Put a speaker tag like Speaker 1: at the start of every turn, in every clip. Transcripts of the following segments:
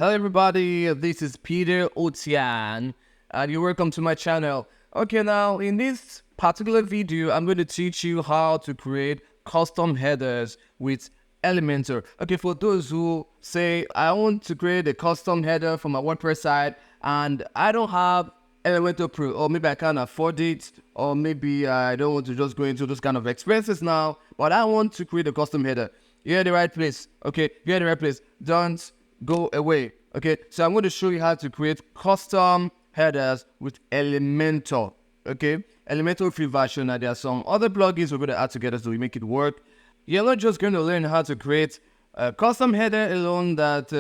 Speaker 1: Hello everybody, this is Peter Otian and you're welcome to my channel. Okay, now in this particular video, I'm going to teach you how to create custom headers with Elementor. Okay, for those who say, I want to create a custom header for my WordPress site and I don't have Elementor Pro, or maybe I can't afford it, or maybe I don't want to just go into those kind of expenses now, but I want to create a custom header. You're in the right place. Okay, you're in the right place. Don't go away. Okay, so I'm going to show you how to create custom headers with Elementor. Okay, Elementor free version, and there are some other plugins we're going to add together so we make it work. You're not just going to learn how to create a custom header alone that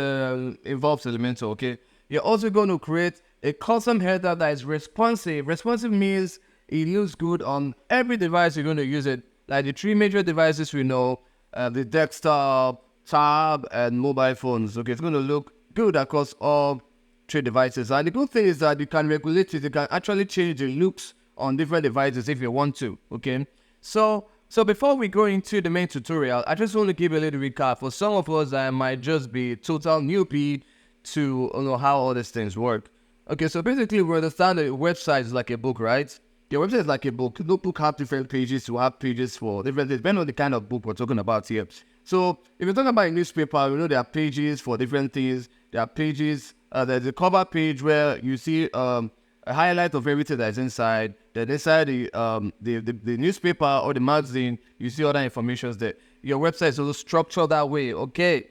Speaker 1: involves Elementor. Okay, you're also going to create a custom header that is responsive. Responsive means it looks good on every device you're going to use it. Like the three major devices we know, the desktop, tab, and mobile phones. Okay, it's going to look good across all three devices. And the good thing is that you can regulate it. You can actually change the looks on different devices if you want to. Okay, so before we go into the main tutorial, I just want to give a little recap. For some of us, I might just be total newbie to know how all these things work. Okay, so basically we understand that a website is like a book, right? Your website is like a book. No book have different pages. You have pages for different things, depending on the kind of book we're talking about here. So if you're talking about a newspaper, you know there are pages for different things. There are pages, there's a cover page where you see a highlight of everything that's inside. Then inside the newspaper or the magazine, you see other information there. Your website is also structured that way, okay?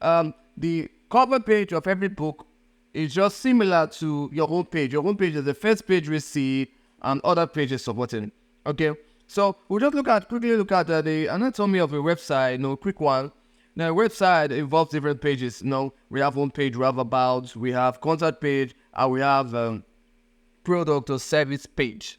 Speaker 1: The cover page of every book is just similar to your homepage. Your homepage is the first page we see and other pages supporting. Okay, so we'll just quickly look at the anatomy of a website. Quick one. Now, a website involves different pages. We have homepage, we have about, we have contact page, and we have product or service page.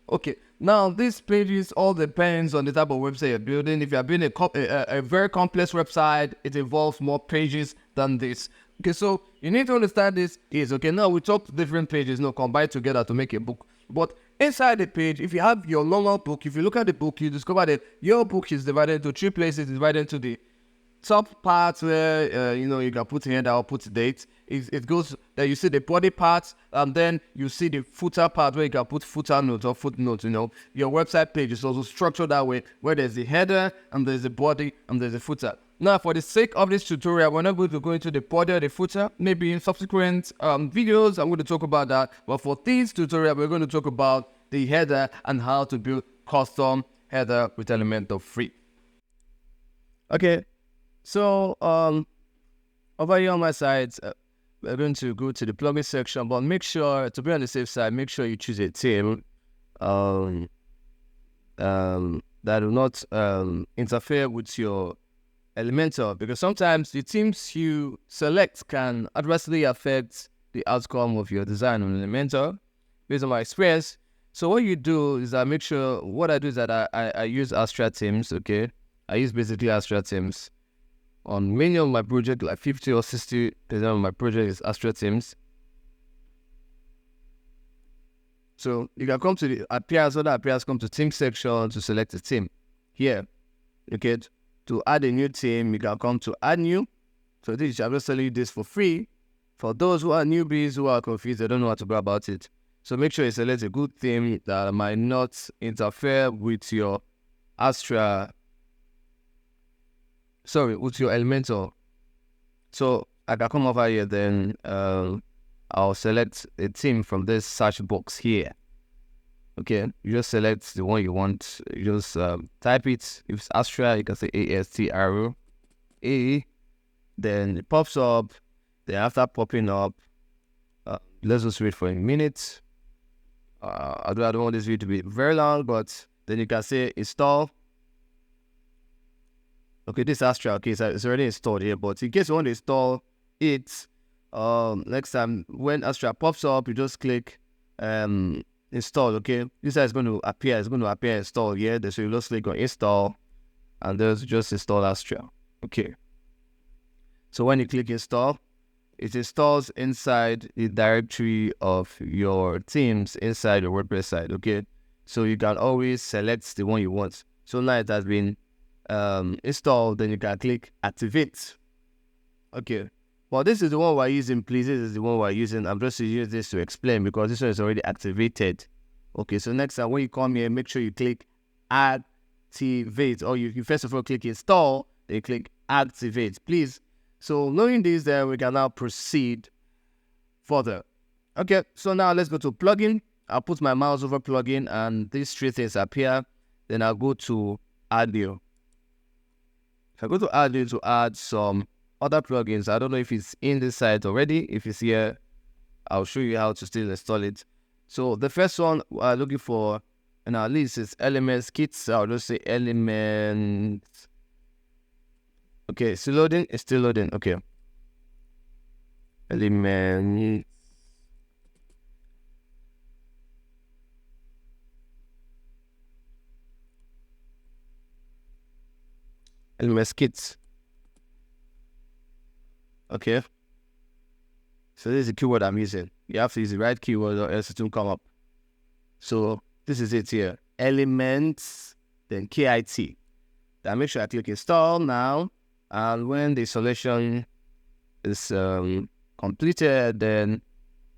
Speaker 1: Okay, now these pages all depends on the type of website you're building. If you're building a very complex website, it involves more pages than this. Okay, so you need to understand this is, okay, now we talk different pages, combined together to make a book. But inside the page, if you have your normal book, if you look at the book, you discover that your book is divided into three places. It's divided into the top part where, you can put header or put date. It goes that you see the body part, and then you see the footer part where you can put footer notes or footnotes. Your website page is also structured that way, where there's the header and there's the body and there's the footer. Now, for the sake of this tutorial, we're not going to go into the body or the footer. Maybe in subsequent videos, I'm going to talk about that. But for this tutorial, we're going to talk about the header and how to build custom header with Elementor free. Okay, so over here on my side, we're going to go to the plugin section, but make sure, to be on the safe side, make sure you choose a theme that will not interfere with your Elementor, because sometimes the themes you select can adversely affect the outcome of your design on Elementor based on my experience. So what you do is what I do is that I use Astra themes. Okay, I use basically Astra themes on many of my project, like 50 or 60% of my project is Astra themes. So you can come to the appearance, other appearance, come to theme section to select a theme here. Okay, to add a new theme, you can come to add new. So this, I'm just telling you this for free. For those who are newbies, who are confused, they don't know how to go about it. So make sure you select a good theme that might not interfere with your with your Elementor. So I can come over here, then I'll select a theme from this search box here. Okay, you just select the one you want. You just type it. If it's Astra, you can say ASTRA. Then it pops up. Then after popping up, let's just wait for a minute. I don't want this video to be very long, but then you can say install. Okay, this Astra, okay, so it's already installed here, but in case you want to install it, next time when Astra pops up, you just click install. Okay, this is going to appear. It's going to appear install here. So you just click on install, and there's just install Astra. Okay, so when you click install, it installs inside the directory of your themes inside your WordPress site. Okay, so you can always select the one you want. So now it has been installed, then you can click activate. Okay, Well, this is the one we're using, please. This is the one we're using. I'm just using this to explain because this one is already activated. Okay, so next time when you come here, make sure you click activate, or you first of all click install, then you click activate, please. So knowing this, then we can now proceed further. Okay, so now let's go to plugin. I'll put my mouse over plugin and these three things appear. Then I'll go to add new. If I go to add new to add some other plugins, I don't know if it's in this site already. If it's here, I'll show you how to still install it. So the first one we're looking for in our list is elements kits. I'll just say elements. Okay, still loading. It's still loading. Okay. Elements. Elements kits. Okay. So this is the keyword I'm using. You have to use the right keyword or else it won't come up. So this is it here. Elements, then KIT. Then make sure I click install now. And when the installation is completed, then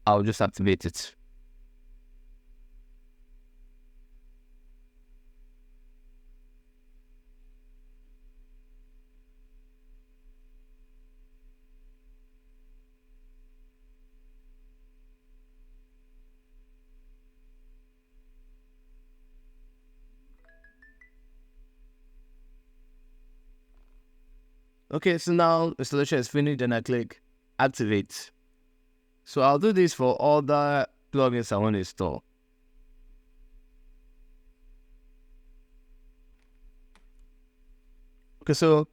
Speaker 1: I'll just activate it. Okay, so now installation is finished, then I click activate. So I'll do this for all the plugins I want to install. Okay, so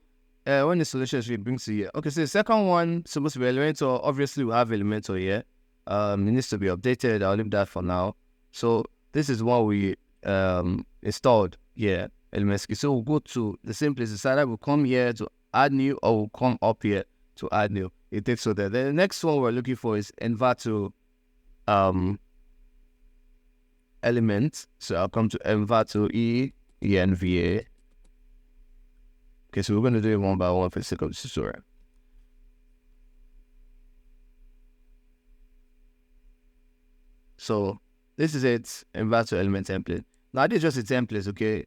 Speaker 1: when the installation is it brings to here. Okay, so the second one supposed to be Elementor. Obviously, we have Elementor here. It needs to be updated. I'll leave that for now. So this is what we installed here, Elements. So we'll go to the same place. Either we'll come here to add new, or we'll come up here to add new. It takes so that the next one we're looking for is Envato element. So I'll come to Envato ENVA. Okay, so we're going to do it one by one for the sake of the tutorial. So this is it, Envato element template. Now this is just a template, okay?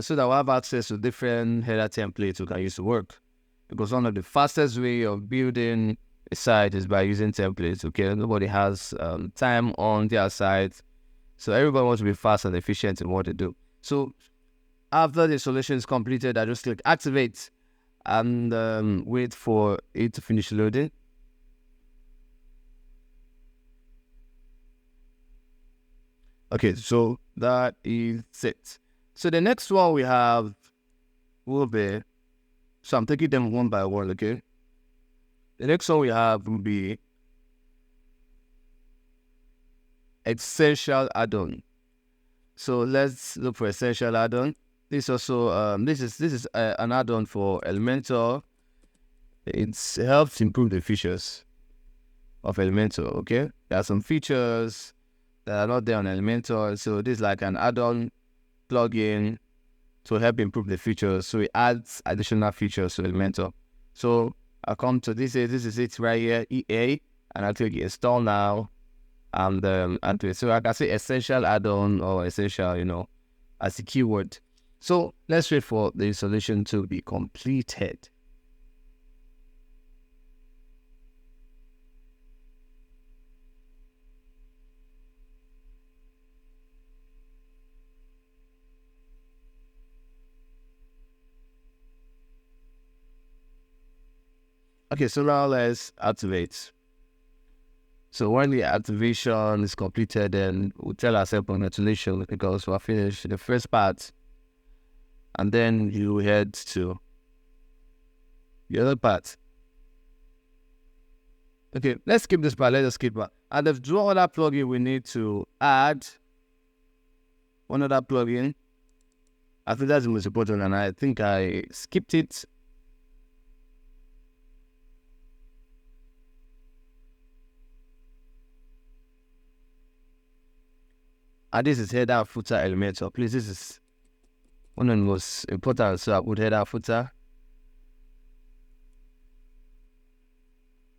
Speaker 1: So that we have access to different header templates we can use to work. Because one of the fastest way of building a site is by using templates, okay? Nobody has time on their site. So everybody wants to be fast and efficient in what they do. So after the installation is completed, I just click activate and wait for it to finish loading. Okay, so that is it. So the next one we have will be, so I'm taking them one by one, okay? The next one we have will be essential add-on. So let's look for essential add-on. This also this is an add-on for Elementor. It helps improve the features of Elementor. Okay, there are some features that are not there on Elementor, so this is like an add-on plugin to help improve the features. So it adds additional features to Elementor. So I'll come to this is it right here, EA, and I'll click install now and add to it. So I can say essential add-on or essential, you know, as a keyword. So let's wait for the installation to be completed. Okay, so now let's activate. So when the activation is completed, then we'll tell ourselves congratulations because we're finished the first part. And then you head to the other part. Okay, let's skip this part. Let us skip that. And the draw other plugin, we need to add one other plugin. I think that's the most important, and I think I skipped it. And this is header footer Elementor. Please, this is one of the most important. So I put header footer.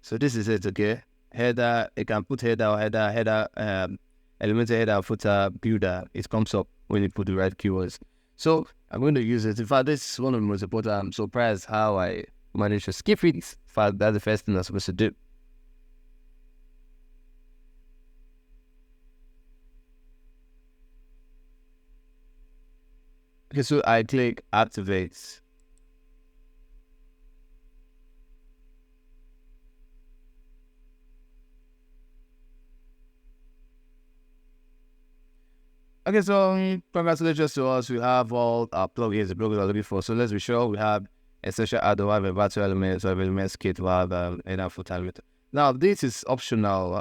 Speaker 1: So this is it, okay? Header, you can put header, elementor header, footer, builder. It comes up when you put the right keywords. So I'm going to use it. In fact, this is one of the most important. I'm surprised how I managed to skip it. In fact, that's the first thing I'm supposed to do. Okay, so I click activate. Okay, so congratulations to us. We have all our plugins, the plugins we're looking for. So let's be sure we have essential add-on, we have a virtual element, we have elements kit, we have an full element. Now this is optional,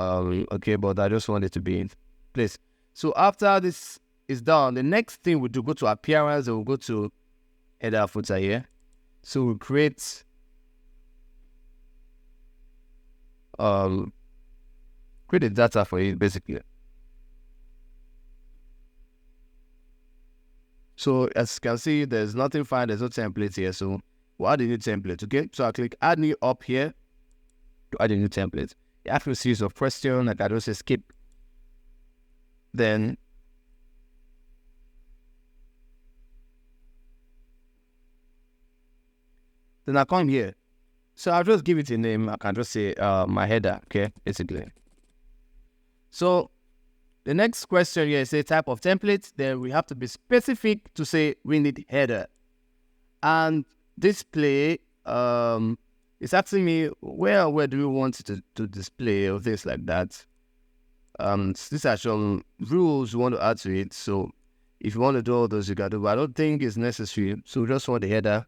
Speaker 1: okay, but I just want it to be in place. So after this is done, the next thing we do, go to appearance, and we'll go to header footer here. So we'll create a data for it basically. So as you can see, there's nothing fine, there's no template here. So we'll add a new template, okay? So I click add new up here to add a new template. After a series of questions, like I just say skip. Then I come here. So I'll just give it a name. I can just say my header, okay, basically. So the next question here is a type of template. Then we have to be specific to say we need header. And display it's asking me where do we want it to display or things like that. These are some rules you want to add to it. So if you want to do all those, you can do, but I don't think it's necessary. So we just want the header.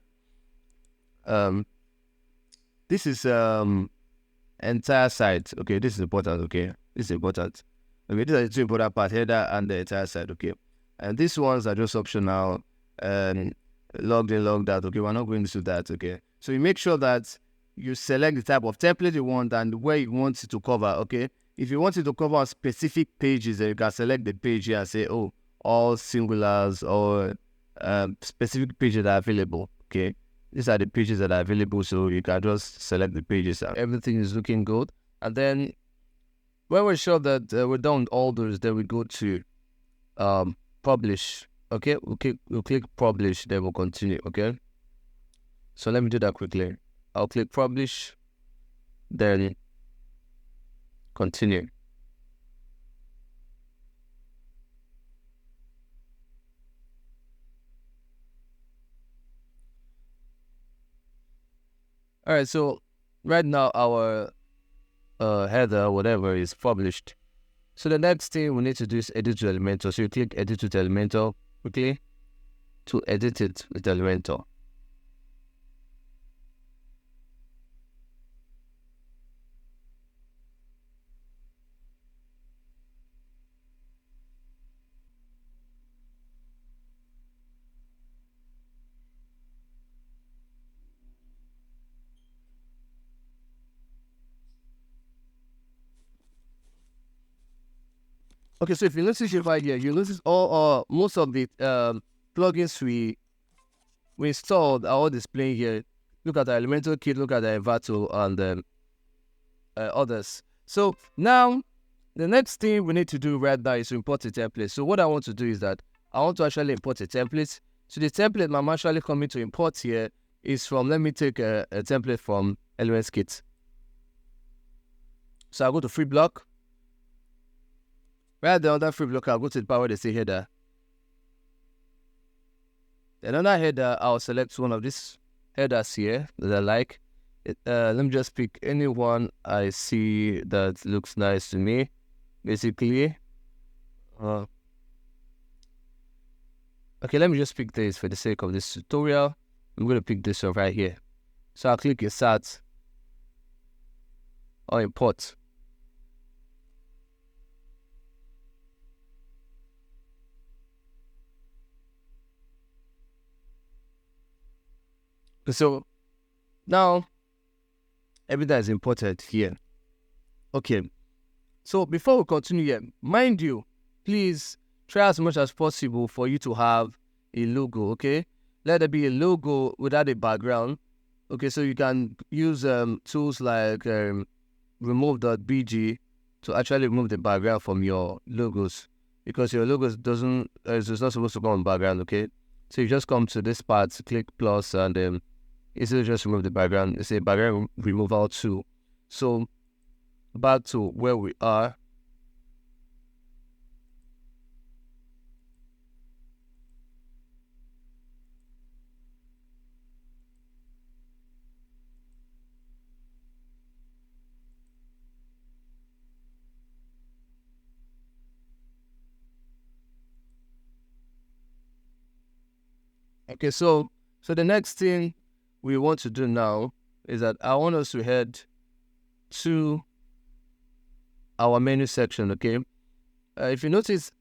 Speaker 1: This is entire site. Okay, this is important. Okay, this is important. Okay, these are the two important parts, header and the entire site. Okay, and these ones are just optional. Logged in, logged out. Okay, we're not going to do that. Okay, so you make sure that you select the type of template you want and where you want it to cover. Okay, if you want it to cover specific pages, then you can select the page here and say, oh, all singulars or specific pages that are available. Okay, these are the pages that are available, so you can just select the pages. Everything is looking good, and then when we're sure that we're done with all those, then we go to publish. Okay, we'll click publish, then we'll continue. Okay, so let me do that quickly. I'll click publish, then continue. All right, so right now our header, whatever, is published. So the next thing we need to do is edit to Elementor. So you click edit with Elementor quickly to edit it with Elementor. Okay, so if you notice right here, you notice all most of the plugins we installed are all displaying here. Look at the Elementor kit, look at the Envato and others. So now the next thing we need to do right now is to import a template. So what I want to do is that I want to actually import a template. So the template I'm actually coming to import here is from, let me take a template from Elements Kit. So I'll go to free block. Right there on that free block, I'll go to the part where they say header. Then on that header, I'll select one of these headers here that I like. Let me just pick any one I see that looks nice to me, basically. Okay, let me just pick this for the sake of this tutorial. I'm going to pick this one right here. So I'll click insert or import. So now everything is imported here. Okay, so before we continue here, mind you, please try as much as possible for you to have a logo. Okay, let there be a logo without a background. Okay, so you can use tools like remove.bg to actually remove the background from your logos, because your logos is not supposed to go on background, okay? So you just come to this part, click plus, and easily just remove the background. It's a background removal tool. So back to where we are. Okay, so the next thing we want to do now is that I want us to head to our menu section, okay? If you notice,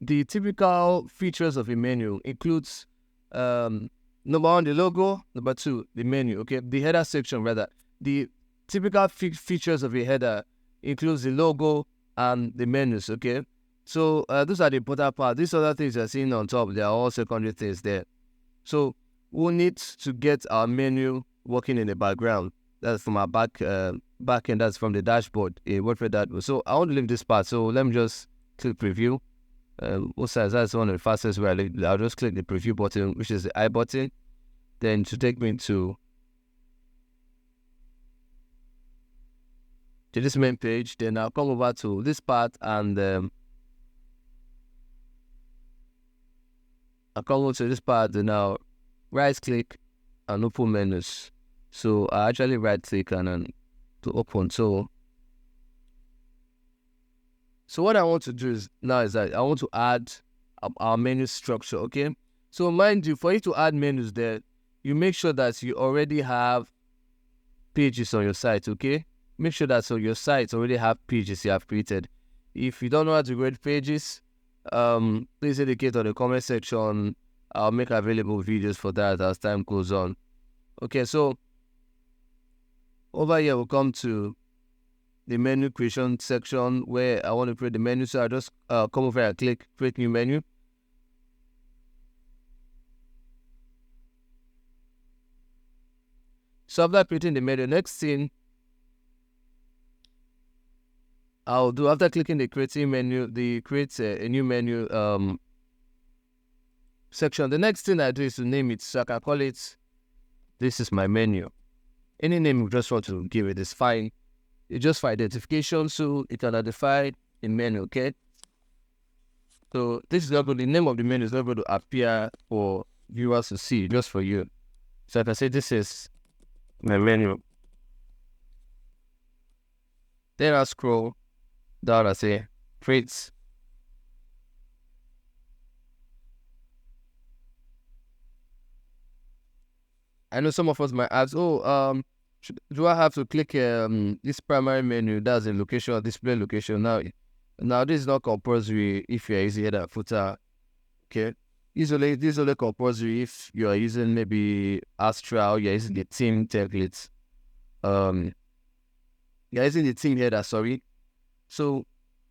Speaker 1: the typical features of a menu includes number one, the logo, number two, the menu, okay? The header section, rather. The typical features of a header includes the logo and the menus, okay? So those are the important part. These other things you're seeing on top, they are all secondary things there. So we'll need to get our menu working in the background. That's from our back end, that's from the dashboard, a WordPress dashboard. So I want to leave this part, so let me just click preview. That's one of the fastest way. I'll just click the preview button, which is the I button, then to take me to this main page. Then I'll come over to this part, and I'll come over to this part, and now right click and open menus. So I actually right click and then to open. So what I want to do is that I want to add our menu structure, okay? So mind you, for you to add menus there, you make sure that you already have pages on your site, okay? Make sure that so your site already have pages you have created. If you don't know how to create pages, please indicate on the comment section. I'll make available videos for that as time goes on. Okay, so over here we'll come to the menu creation section where I want to create the menu. So I just come over here and click create new menu. So after creating the menu, next thing I'll do after clicking the creating menu, the create a new menu section. The next thing I do is to name it. So I can call it, this is my menu. Any name you just want to give it is fine. It's just for identification, so it can identify the menu, okay? So this is not going, the name of the menu is not going to appear for viewers to see, just for you. So I can say this is my menu. Then I'll scroll down and say create. I know some of us might ask, do I have to click this primary menu? That's the location, display location. Now this is not compulsory if you're using header and footer. Okay, this is only compulsory if you are using maybe Astral, you're using the theme templates. You're using the theme header, sorry. So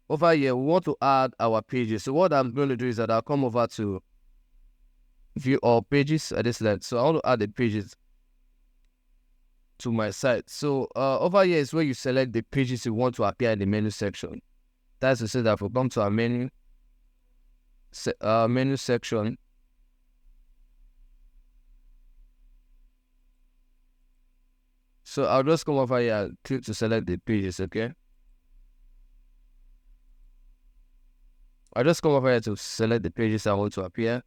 Speaker 1: over here, we want to add our pages. So what I'm going to do is that I'll come over to view all pages at this left. So I want to add the pages to my site. So over here is where you select the pages you want to appear in the menu section. That's to say that we'll come to our menu section. So I'll just come over here and click to select the pages, okay? I'll just come over here to select the pages I want to appear.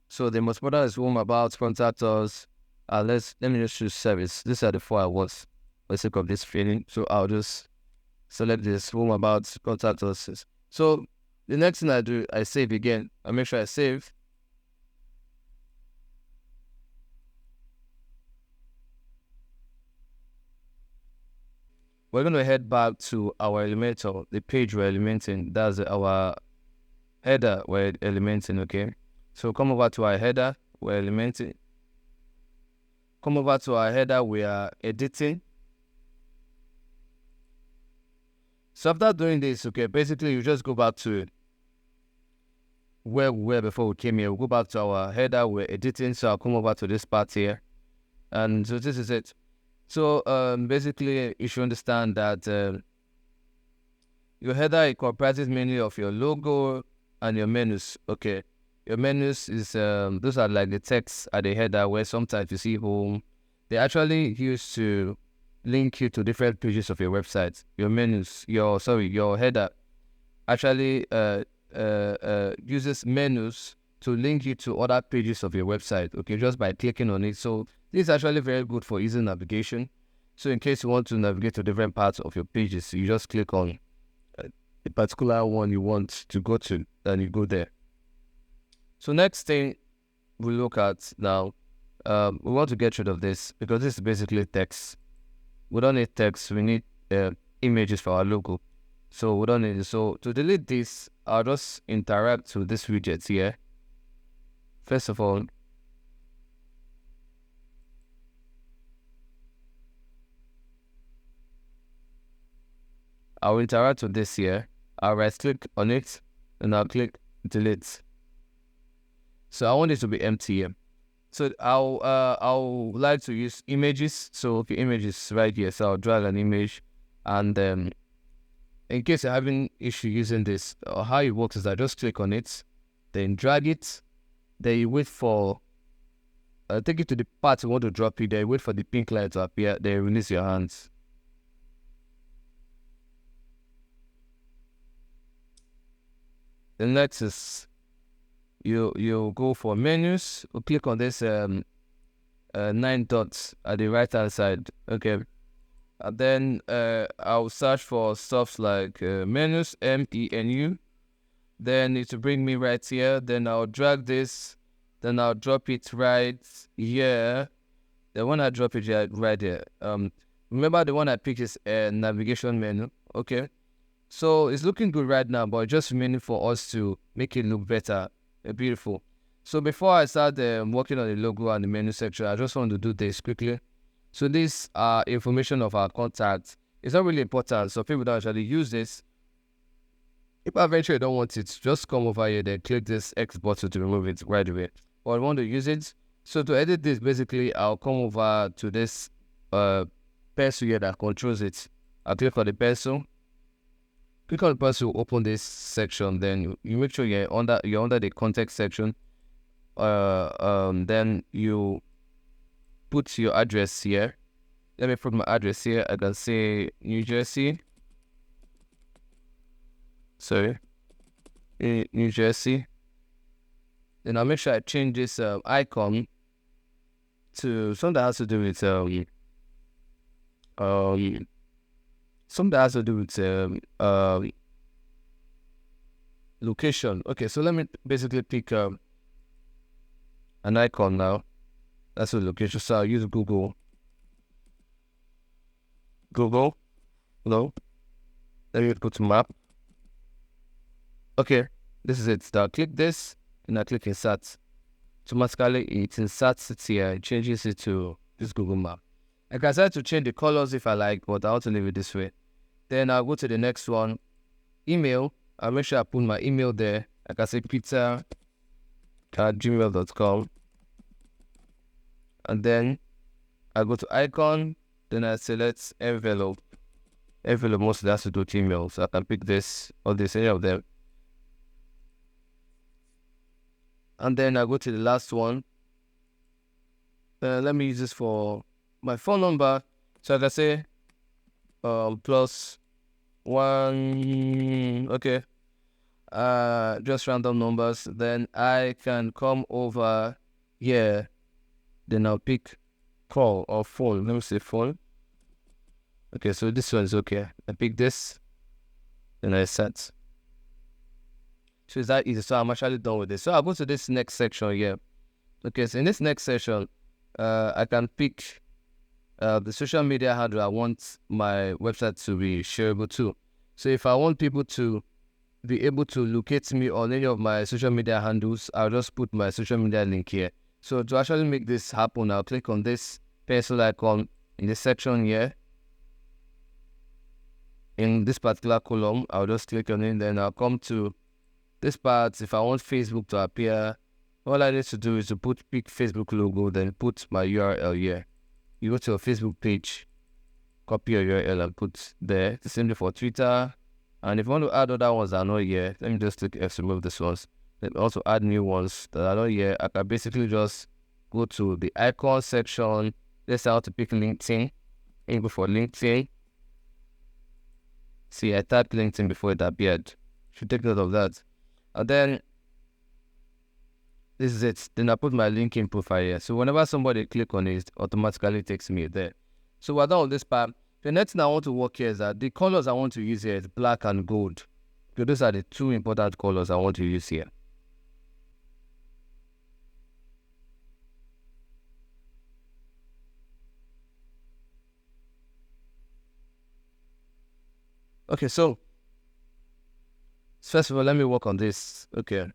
Speaker 1: So the most important is home, about, contact us. Let me just choose service. These are the four I want for the sake of this training. So I'll just select this home, about, contact us. So the next thing I do, I save again. I make sure I save. We're going to head back to our elementor, the page we're elementing. That's our header we're elementing, okay? So come over to our header, we're elementing. Come over to our header, we are editing. So after doing this, okay, basically you just go back to where we were before we came here. We'll go back to our header, we're editing. So I'll come over to this part here. And so this is it. So basically, you should understand that your header, it comprises mainly of your logo and your menus. Okay, your menus is those are like the text at the header, where sometimes you see home. They actually used to link you to different pages of your website. Your menus, your header actually uses menus to link you to other pages of your website, okay, just by clicking on it. So this is actually very good for easy navigation. So in case you want to navigate to different parts of your pages, you just click on a particular one you want to go to, and you go there. So next thing we look at now, we want to get rid of this, because this is basically text. We don't need text, we need images for our logo. So we don't need it. So to delete this, I'll just interact with this widget here. First of all, I'll interact with this here. I'll right click on it and I'll click delete. So I want it to be empty here. So I'll like to use images. So okay, images right here. So I'll drag an image, and in case you're having issue using this, how it works is I just click on it, then drag it, then you wait for take it to the part you want to drop it, then you wait for the pink line to appear, then release your hands. The next is you go for menus, you click on this 9 dots at the right hand side, okay, and then I'll search for stuff like menus, MENU. Then it will bring me right here. Then I'll drag this, then I'll drop it right here. The one I drop it right there, remember the one I picked is a navigation menu, okay. So it's looking good right now, but just remaining for us to make it look better and beautiful. So before I start working on the logo and the menu section, I just want to do this quickly. So these are information of our contacts. It's not really important, so people don't actually use this. If eventually you don't want it, just come over here, then click this X button to remove it right away. But I want to use it. So to edit this, basically, I'll come over to this pencil here that controls it. I'll click on the pencil. Click on the pencil, open this section, then you make sure you're under the context section. Then you put your address here. Let me put my address here. I can say New Jersey. Sorry, New Jersey. Then I'll make sure I change this icon to something that has to do with something that has to do with location. Okay, so let me basically pick an icon now. That's the location. So I'll use Google. No. Let me put map. Okay, this is it. So I'll click this and I click insert. Automatically it inserts it here. It changes it to this Google map. I can decide to change the colors if I like, but I want to leave it this way. Then I'll go to the next one. Email. I'll make sure I put my email there. I can say peter@gmail.com. And then I go to icon. Then I select envelope. Envelope mostly has to do with email. So I can pick this or this, any of them. And then I go to the last one. Let me use this for my phone number. So I can say +1, okay, just random numbers. Then I can come over here, then I'll pick call or phone. Let me say phone. Okay, so this one is okay. I pick this, then I set. So it's that easy. So I'm actually done with this. So I'll go to this next section here. Okay, so in this next section, I can pick the social media handle I want my website to be shareable to. So if I want people to be able to locate me on any of my social media handles, I'll just put my social media link here. So to actually make this happen, I'll click on this pencil icon in this section here. In this particular column, I'll just click on it, then I'll come to this part. If I want Facebook to appear, all I need to do is to pick Facebook logo, then put my URL here. you go to your Facebook page, copy your URL and put there. The same thing for Twitter. And if you want to add other ones that are not here, let me just click F to remove this ones. Let me also add new ones that are not here. I can basically just go to the icon section. Let's say I want to pick LinkedIn. And go for LinkedIn. See, I typed LinkedIn before it appeared. Should take note of that. And then this is it. Then I put my LinkedIn profile here. So whenever somebody click on it, it automatically takes me there. So we're done with this part. The next thing I want to work here is that the colors I want to use here is black and gold. So those are the two important colors I want to use here. Okay, so first of all, let me work on this. Okay.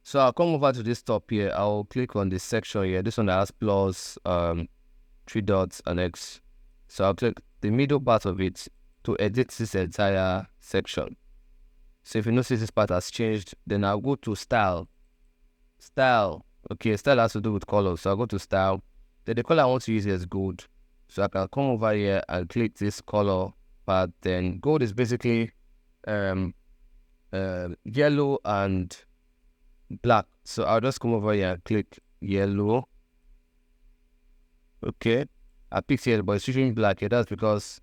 Speaker 1: So I'll come over to this top here. I'll click on this section here. This one that has plus, 3 dots and X. So I'll click the middle part of it to edit this entire section. So if you notice this part has changed, then I'll go to style. Style. Okay, style has to do with color. So I'll go to style. Then the color I want to use here is gold. So I can come over here and click this color part. Then gold is basically yellow and black. So I'll just come over here and click yellow. Okay, I picked yellow, but it's showing black here. That's because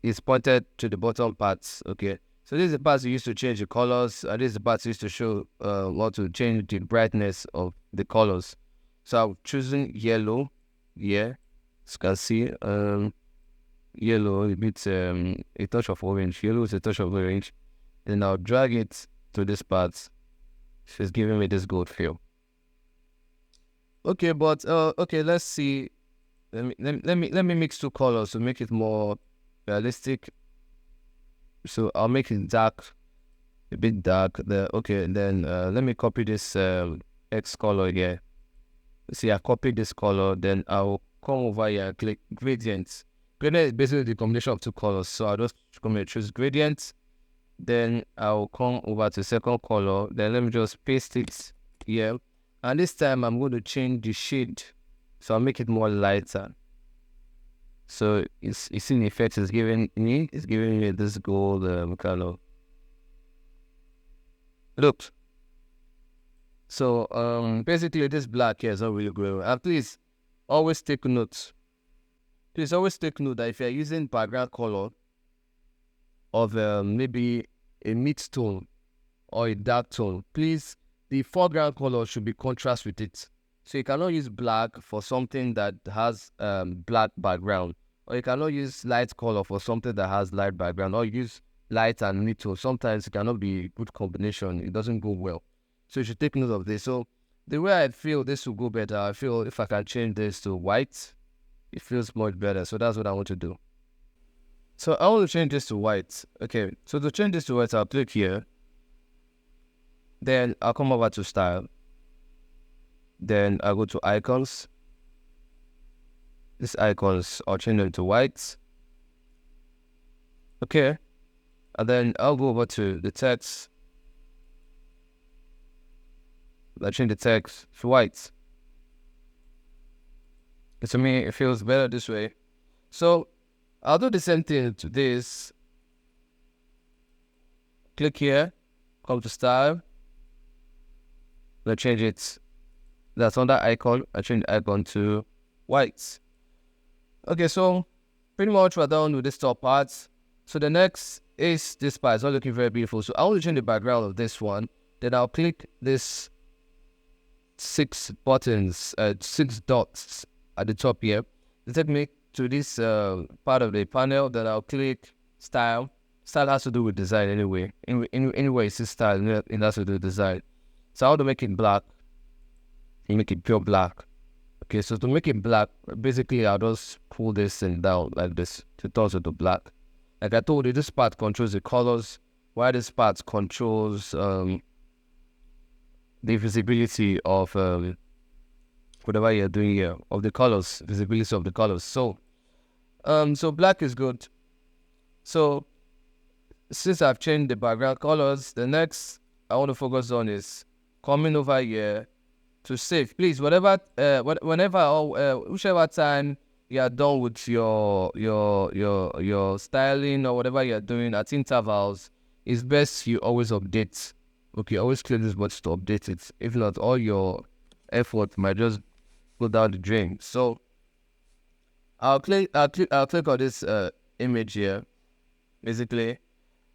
Speaker 1: it's pointed to the bottom parts. Okay, so this is the parts you use to change the colors, and this is the parts used to show what to change the brightness of the colors. So I'm choosing yellow here. As you can see, yellow a bit a touch of orange. Yellow is a touch of orange. Then I'll drag it to this part. So it's giving me this gold feel. Okay, but okay, let's see. Let me mix two colors to make it more realistic. So I'll make it dark, a bit dark there. Okay, and then let me copy this X color here. See, I copied this color. Then I'll come over here and click gradients. Gradient is basically the combination of two colors. So I'll just come and choose gradients. Then I'll come over to second color. Then let me just paste it here. And this time I'm going to change the shade. So I'll make it more lighter. So it's in effect, it's giving me this gold color. Look. So basically this black here is not really good. And please always take note. Please always take note that if you're using background color of maybe a mid tone or a dark tone, please, the foreground color should be contrast with it. So you cannot use black for something that has black background, or you cannot use light color for something that has light background, or use light and mid tone. Sometimes it cannot be a good combination. It doesn't go well. So you should take note of this. So the way I feel this will go better, I feel if I can change this to white, it feels much better. So that's what I want to do. So I want to change this to white. Okay, so to change this to white, I'll click here. Then I'll come over to style. Then I'll go to icons. These icons, I'll change them to white. Okay, and then I'll go over to the text. I'll change the text to white. To me, it feels better this way. So I'll do the same thing to this. Click here, come to style. I'll change it. That's on that icon. I change the icon to white. Okay, so pretty much we're done with this top part. So the next is this part. It's not looking very beautiful. So I want to change the background of this one. Then I'll click this 6 buttons, 6 dots at the top here. It'll take me to this part of the panel. Then I'll click style. Style has to do with design anyway. Anyway, it's style. It has to do with design. So I want to make it black. You make it pure black. Okay, so to make it black, basically I'll just pull this thing down like this to turn it to black. Like I told you, this part controls the colors, while this part controls the visibility of whatever you're doing here, of the colors, visibility of the colors. So so black is good. So since I've changed the background colors, the next I want to focus on is coming over here to save. Please, whenever or whichever time you are done with your styling or whatever you are doing at intervals, it's best you always update. Okay, always click this button to update it. If not, all your effort might just go down the drain. So I'll click on this image here. Basically,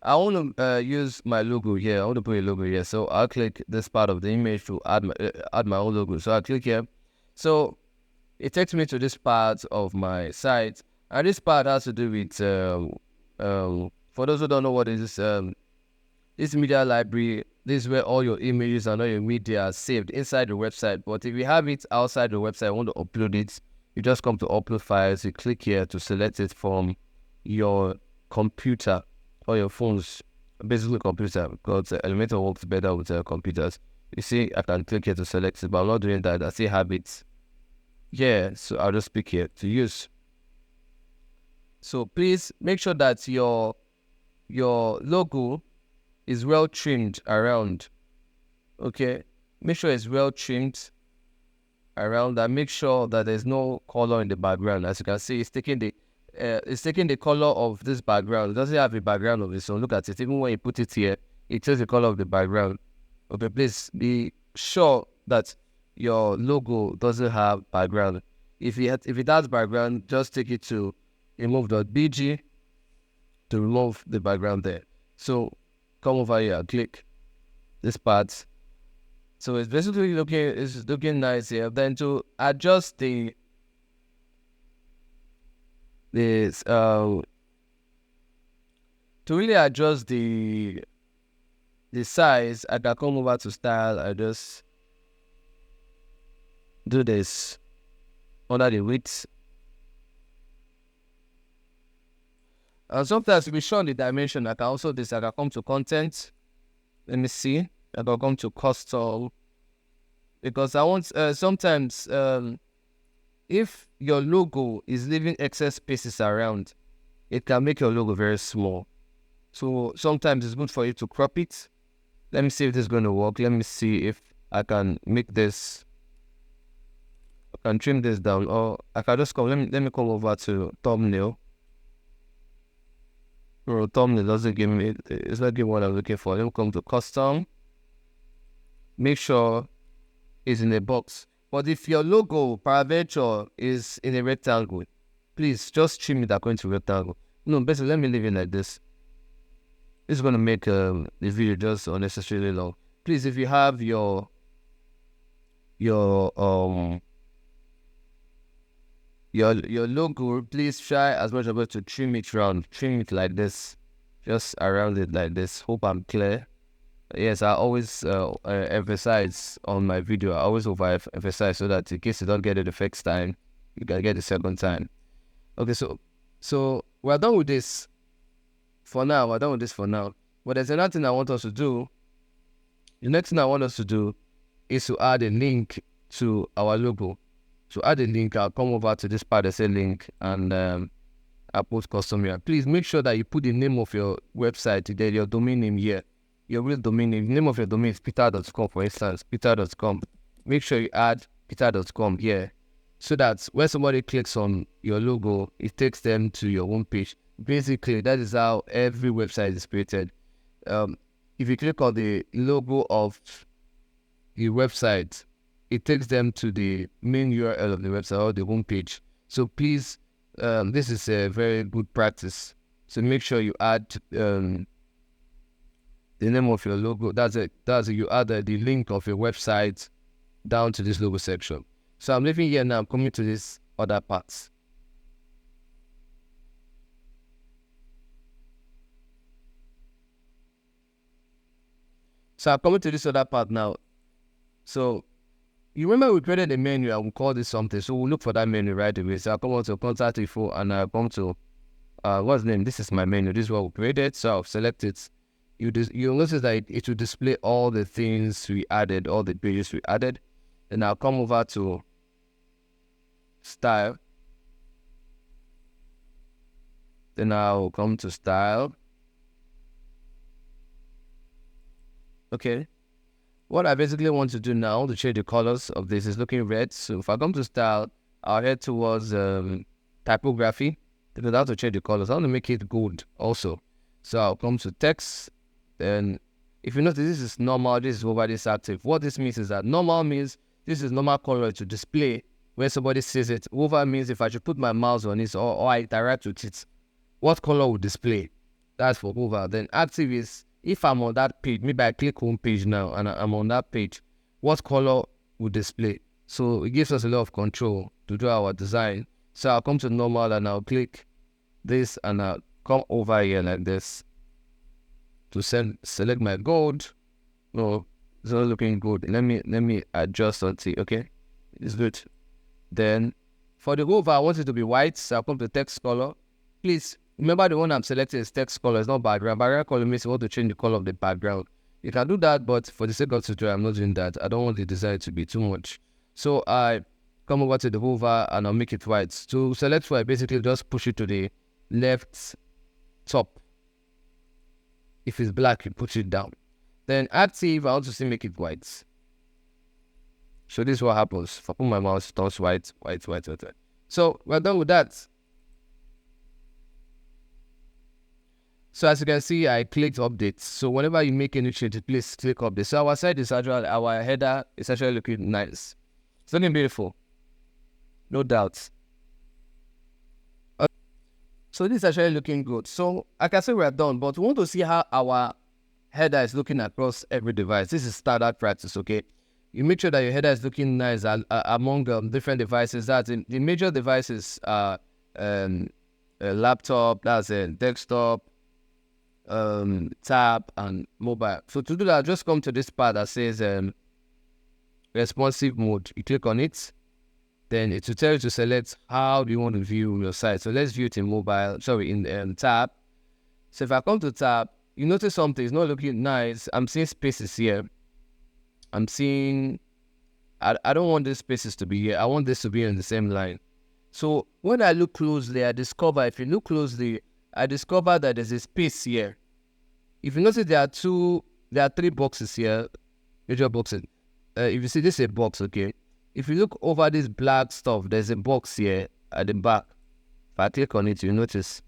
Speaker 1: I want to use my logo here. I want to put a logo here. So I'll click this part of the image to add my own logo. So I'll click here. So it takes me to this part of my site, and this part has to do with for those who don't know what is this media library. This is where all your images and all your media are saved inside the website. But if you have it outside the website, want to upload it, you just come to upload files. You click here to select it from your computer or your phones, basically computer, because Elementor works better with computers. You see, I can click here to select it, but I'm not doing that. I still have it. Yeah, so I'll just pick here to use. So please make sure that your logo is well trimmed around. Okay, make sure it's well trimmed around that. Make sure that there's no color in the background. As you can see, it's taking the color of this background. It doesn't have a background of its own. Look at it. Even when you put it here, it tells the color of the background. Okay, please be sure that your logo doesn't have background. If it has background, just take it to remove.bg to remove the background there. So come over here, click this part. So it's basically looking nice here. Then to adjust to really adjust the size, I can come over to style. I just do this under the width. And sometimes to be sure on the dimension, I can also I can come to content. Let me see. I can come to custom, because I want sometimes if your logo is leaving excess spaces around, it can make your logo very small. So sometimes it's good for you to crop it. Let me see if this is going to work. Let me see if I can make this. I can trim this down, or I can just come. Let me come over to thumbnail. Or thumbnail doesn't give me. It's not giving what I'm looking for. Let me come to custom. Make sure it's in a box. But if your logo, peradventure, is in a rectangle, please just trim it according to rectangle. No, basically, let me leave it like this. This is going to make the video just unnecessarily long. Please, if you have your logo, please try as much as possible to trim it round. Trim it like this, just around it like this. Hope I'm clear. Yes, I always emphasize on my video. I always over-emphasize so that in case you don't get it the first time, you can get the second time. Okay, so we're done with this for now. We're done with this for now. But there's another thing I want us to do. The next thing I want us to do is to add a link to our logo. To add a link, I'll come over to this part that says link, and I'll put custom here. Please make sure that you put the name of your website there, your domain name here. Your real domain name. The name of your domain is peter.com, for instance, peter.com. Make sure you add peter.com here, so that when somebody clicks on your logo, it takes them to your homepage. Basically, that is how every website is created. If you click on the logo of the website, it takes them to the main URL of the website or the homepage. So please, this is a very good practice. So make sure you add the name of your logo. That's it. You add the link of your website down to this logo section. So I'm leaving here now. I'm coming to this other part. So I'm coming to this other part now. So you remember we created a menu and we call this something. So we'll look for that menu right away. So I'll come on to contact info and I'll come to what's the name? This is my menu. This is what we created. So I'll select it. You'll notice that it will display all the things we added, all the pages we added. Then I'll come over to style. Then I'll come to style. Okay. what I basically want to do now to change the colors of this is looking red. So if I come to style, I'll head towards typography. Because I have to change the colors. I want to make it gold also. So I'll come to text. Then if you notice, this is normal, this is over, this active. What this means is that normal means this is normal color to display when somebody sees it. Over means if I should put my mouse on it or I interact with it, what color will display? That's for over. Then active is if I'm on that page, maybe I click home page now and I'm on that page, what color will display? So it gives us a lot of control to do our design. So I'll come to normal and I'll click this and I'll come over here like this to select my gold. No, it's not looking good. Let me adjust and see. Okay, it's good. Then for the hover, I want it to be white. So I'll come to text color. Please remember the one I'm selecting is text color. It's not background. Background color means you want to change the color of the background. You can do that, but for the sake of tutorial, I'm not doing that. I don't want the design to be too much. So I come over to the hover and I'll make it white. To select white, basically just push it to the left top. If it's black, you push it down. Then active, I want to still make it white. So this is what happens. If I put my mouse, it turns white. So we're done with that. So as you can see, I clicked update. So whenever you make any change, please click update. So our site is actually, our header is actually looking nice. It's looking beautiful. No doubts. So this is actually looking good. So I can say we're done, but we want to see how our header is looking across every device. This is standard practice, okay? You make sure that your header is looking nice among different devices. That's in the major devices, a laptop, that's a desktop, tab, and mobile. So to do that, just come to this part that says responsive mode. You click on it. Then it will tell you to select how do you want to view your site. So let's view it in mobile, sorry, in tab. So if I come to tab, you notice something, it's not looking nice. I'm seeing spaces here. I'm seeing, I don't want these spaces to be here. I want this to be in the same line. So when I look closely, I discover, if you look closely, I discover that there's a space here. If you notice there are three boxes here, major boxes. If you see this is a box, okay? If you look over this black stuff, there's a box here at the back. If I click on it, you notice.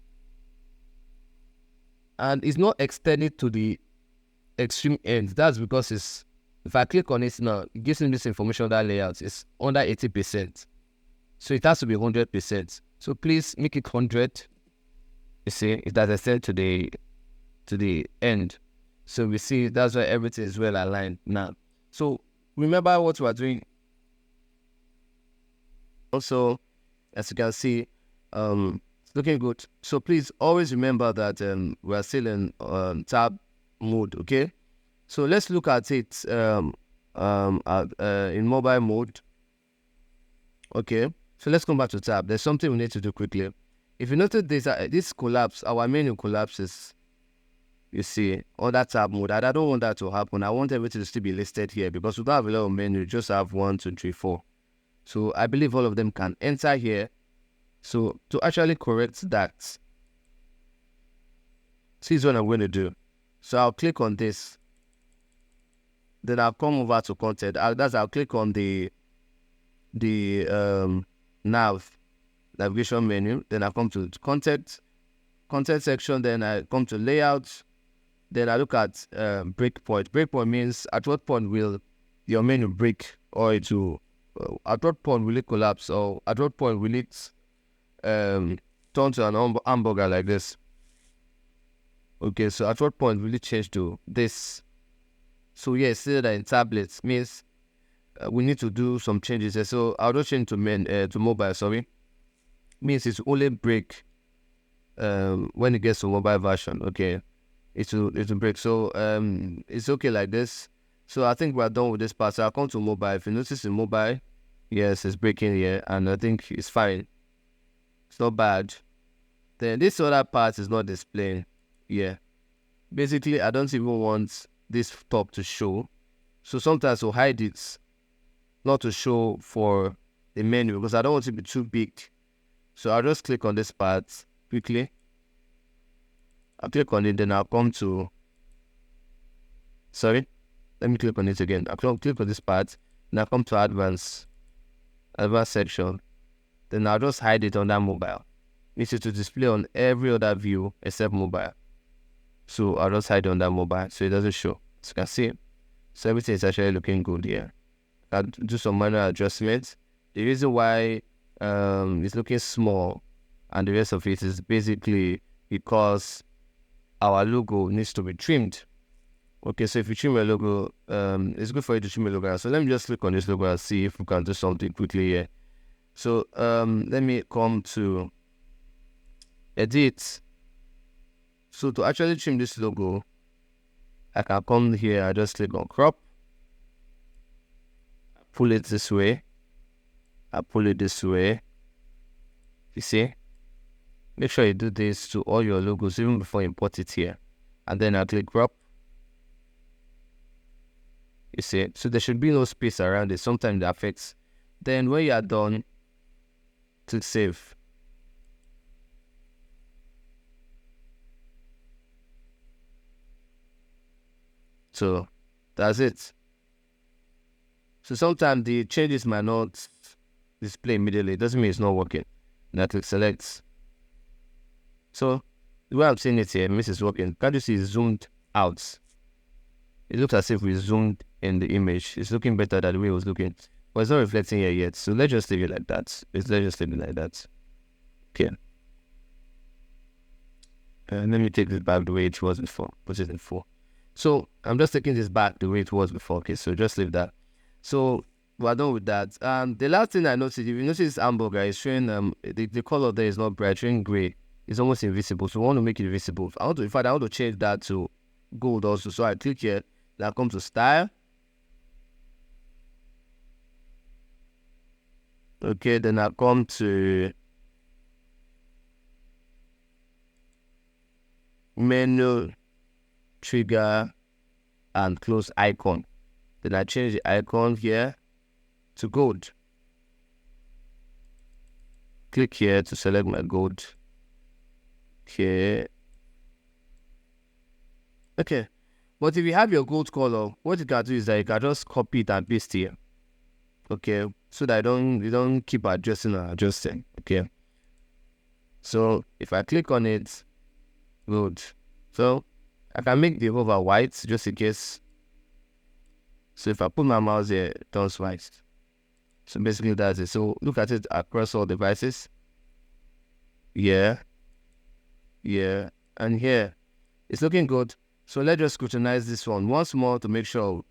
Speaker 1: And it's not extended to the extreme end. That's because if I click on it now, it gives me this information, that layout is under 80%. So it has to be 100%. So please make it 100. You see, it has extended to the end. So we see that's why everything is well aligned now. So remember what we are doing. Also, as you can see, it's looking good. So please always remember that we are still in tab mode, okay? So let's look at it in mobile mode. Okay, so let's come back to tab. There's something we need to do quickly. If you notice this collapse, our menu collapses. You see, on that tab mode, I don't want that to happen. I want everything to still be listed here because we don't have a lot of menu. Just have 1, 2, 3, 4. So I believe all of them can enter here. So to actually correct that, this is what I'm going to do. So I'll click on this. Then I'll come over to content. I'll click on the navigation menu. Then I'll come to content section. Then I come to layout. Then I look at breakpoint. Breakpoint means at what point will your menu break, or it will at what point will it collapse, or at what point will it turn to an hamburger like this. Okay, so at what point will it change to this? So yes, see that in tablets means we need to do some changes here. So I'll just change to mobile, sorry. Means it's only break when it gets to mobile version, okay. It will break. So it's okay like this. So I think we're done with this part. So I'll come to mobile. If you notice in mobile, yes, it's breaking here, and I think it's fine. It's not bad. Then this other part is not displaying. Yeah. Basically, I don't even want this top to show. So sometimes I'll hide it, not to show for the menu, because I don't want it to be too big. So I'll just click on this part quickly. I'll click on it, then I'll come to, sorry. Let me click on it again. I click on this part. Now come to advanced section. Then I'll just hide it on that mobile. Needs it to display on every other view except mobile. So I'll just hide it on that mobile so it doesn't show. As you can see. So everything is actually looking good here. I'll do some minor adjustments. The reason why it's looking small and the rest of it is basically because our logo needs to be trimmed. Okay, so if you trim your logo, it's good for you to trim your logo. So let me just click on this logo and see if we can do something quickly here. So let me come to edit. So to actually trim this logo, I can come here, I just click on crop, pull it this way, I pull it this way. You see? Make sure you do this to all your logos even before you import it here. And then I click crop. You see? So there should be no space around it. Sometimes it affects. Then when you are done, click save. So that's it. So sometimes the changes might not display immediately. It doesn't mean it's not working. Now click select. So the way I'm seeing it here means it's working. Can't you see it's zoomed out? It looks as if we zoomed in the image. It's looking better than the way it was looking. But it's not reflecting here yet. So let's just leave it like that. Let's just leave it like that. Okay. Let me take this back the way it was before. Put it in 4. So I'm just taking this back the way it was before. Okay, so just leave that. So we're done with that. The last thing I noticed, if you notice this hamburger is showing the color there is not bright, showing gray. It's almost invisible. So we want to make it visible. In fact, I want to change that to gold also. So I click here. Then I come to style. Okay, then I come to menu, trigger, and close icon. Then I change the icon here to gold. Click here to select my gold. Here. Okay. But if you have your gold color, what you can do is that you can just copy it and paste here. Okay. So that you don't keep adjusting and adjusting. Okay. So if I click on it, good. So I can make the hover white just in case. So if I put my mouse here, it turns white. So basically that's it. So look at it across all devices. Yeah. Yeah. And here. It's looking good. So let's just scrutinize this one once more to make sure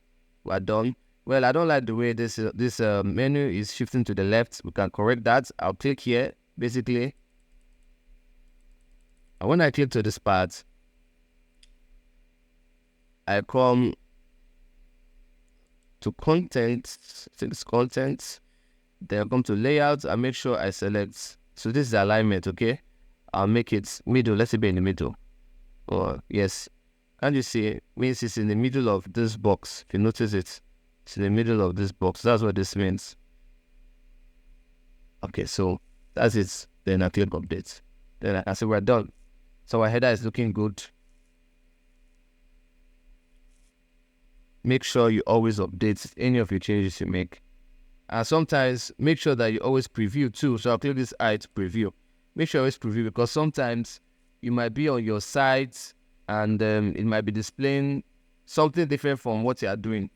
Speaker 1: we're done. Well, I don't like the way this menu is shifting to the left. We can correct that. I'll click here, basically. And when I click to this part, I come to content, it's content, then I come to layout, I make sure I select, so this is alignment, okay? I'll make it middle, let's say be in the middle. Oh, yes. Can't you see it? Means it's in the middle of this box. If you notice it, it's in the middle of this box. That's what this means. Okay, so that's it. Then I click update. Then I can say we're done. So our header is looking good. Make sure you always update any of your changes you make. And sometimes make sure that you always preview too. So I'll click this eye to preview. Make sure you always preview because sometimes you might be on your site and it might be displaying something different from what you are doing.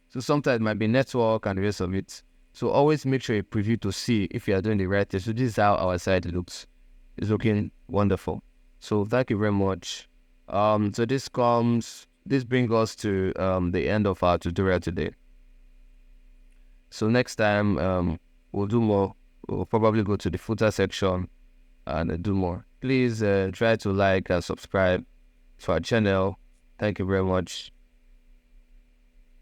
Speaker 1: So sometimes it might be network and the rest of it. So always make sure you preview to see if you are doing the right thing. So this is how our site looks. It's looking wonderful. So thank you very much. So this brings us to the end of our tutorial today. So next time we'll do more. We'll probably go to the footer section and do more. Please try to like and subscribe to our channel. Thank you very much.